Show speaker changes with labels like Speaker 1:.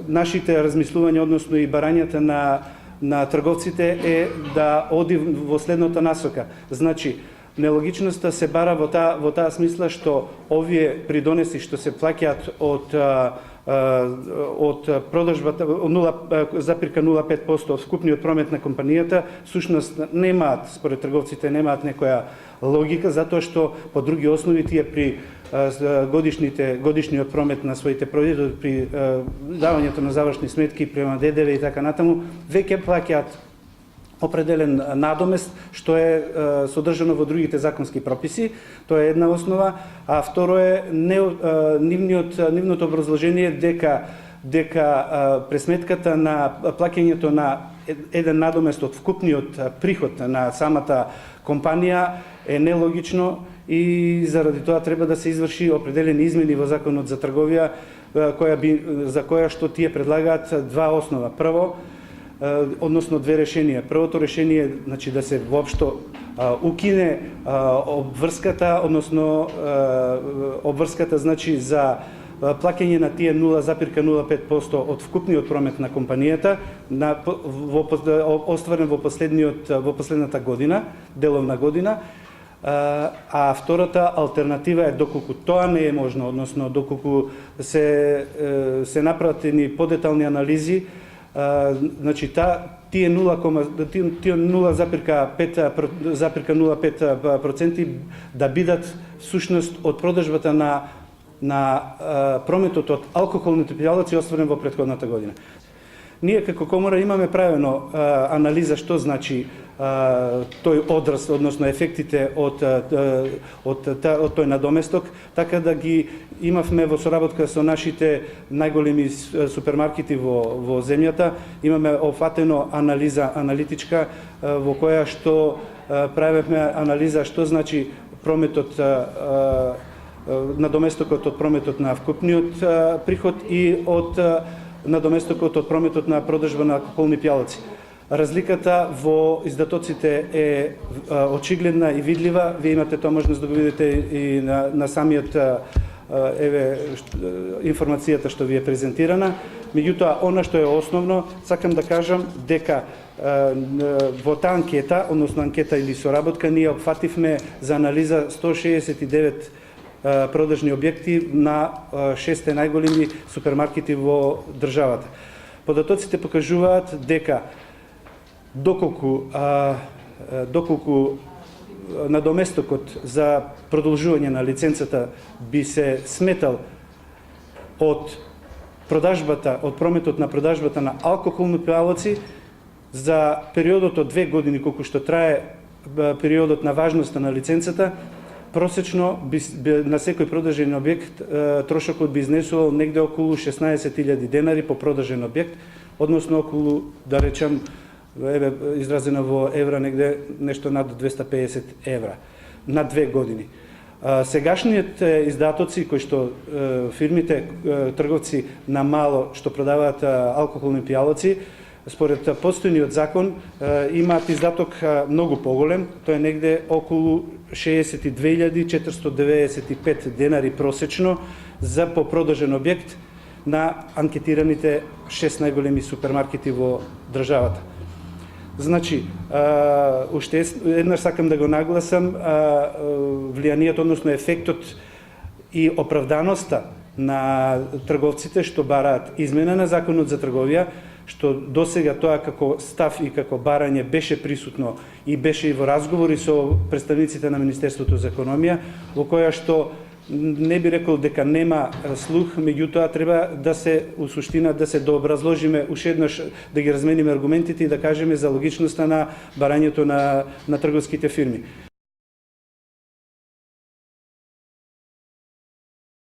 Speaker 1: Нашите размислувања, односно и барањата на трговците е да оди во следната насока. Значи, нелогичноста се бара во таа смисла што овие придонеси што се плаќаат од продажбата 0,05% од вкупниот промет на компанијата, всушност немаат, според трговците, немаат некоја логика, затоа што по други основи тие при годишниот промет на своите производи, при давањето на завршни сметки према ДДВ и така натаму, веќе плаќаат определен надомест, што е содржано во другите законски прописи. Тоа е една основа, а второ е нивното образложение дека пресметката на плаќањето на еден надомест од вкупниот приход на самата компанија е нелогично и заради тоа треба да се изврши определени измени во Законот за трговија, за која што тие предлагаат два основа. Прво, односно две решенија. Првото решение, значи да се воопшто укине обврската, односно обврската значи за плаќање на тие 0,05% од вкупниот промет на компанијата остварен во последната година, деловна година. А втората алтернатива е доколку тоа не е можно, односно доколку се направени подетални анализи, значи тие 0,05% да бидат всушност од продажбата на прометот од алкохолните пијалаци остварен во претходната година. Ние како комора имаме правено анализа што значи тој одраз, односно ефектите од тој надоместок, така да ги имавме во соработка со нашите најголеми супермаркети во земјата. Имаме офатено анализа аналитичка во која што правевме анализа што значи прометот, надоместокот од прометот на вкупниот приход и од надоместокот од прометот на продажба на алкохолни пијалаци. Разликата во издатоците е очигледна и видлива. Вие имате тоа можност да го видите и на самиот информацијата што ви е презентирана. Меѓутоа, она што е основно, сакам да кажам дека во таа анкета, односно анкета или соработка, ние опфативме за анализа 169 продажни објекти на 6 најголеми супермаркети во државата. Податоците покажуваат дека доколку надоместокот за продолжување на лиценцата би се сметал од прометот на продажбата на алкохолни пијалаци за периодот од 2 години, колку што трае периодот на важноста на лиценцата, просечно на секој продажен објект трошокот би изнесувал негде околу 16.000 денари по продажен објект, односно околу, да речем, изразено во евра, негде нешто над 250 евра на 2 години. Сегашниот издатоци кои што фирмите, трговци на мало што продаваат алкохолни пијалаци, според постојниот закон имаат издаток многу поголем, тоа е негде околу 62.495 денари просечно за по продажен објект на анкетираните 6 најголеми супермаркети во државата. Значи, уште еднаш сакам да го нагласам влијанието, односно ефектот и оправданоста на трговците што бараат измена на Законот за трговија, што досега тоа како став и како барање беше присутно и беше и во разговори со представниците на Министерството за економија, во која што не би рекол дека нема слух, меѓутоа треба да се, у суштина, да се дообразложиме уште еднаш, да ги размениме аргументите и да кажеме за логичноста на барањето на трговските фирми.